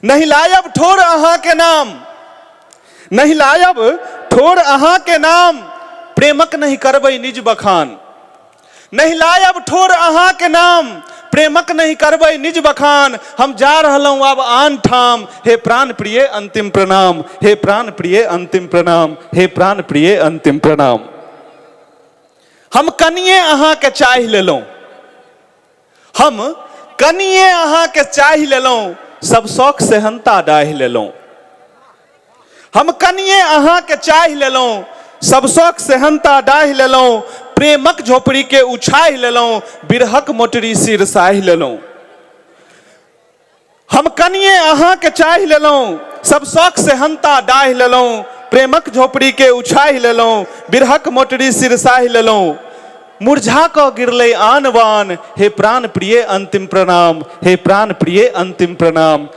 नहीं लायब ठोर अहाँ के नाम, नहीं लायब ठोर अहाँ के नाम, प्रेमक नहीं करबै निज बखान। नहीं लायब ठोर अहाँ के नाम, प्रेमक नहीं करबै निज बखान। हम जा रहलहुं अब आन ठाम, हे प्राण प्रिय अंतिम प्रणाम, हे प्राण प्रिय अंतिम प्रणाम, हे प्राण प्रिय अंतिम प्रणाम। हम कनिए अहाँ के चाहि लेलहुं, हम कनिए अहाँ के चाहि लेलहुं, सब शौक से हंता डाहि लेलहुं। हम कनिए अहाँ के चाहि लेलहुं, सब शौक से हंता डाहि लेलहुं। प्रेमक झोपड़ी के उछाहि लेलहुं, बिरहक मोटरी सिर साहि लेलहुं। हम कनिए अहाँ के चाहि लेलहुं, सब शौक से हंता डाहि लेलहुं। प्रेमक झोपड़ी के उछाहि लेलहुं, बिरहक मोटरी सिर साहि लेलहुं। मुरझा क गिरलै आन बान, हे प्राण प्रिय अंतिम प्रणाम, हे प्राण प्रिय अंतिम प्रणाम।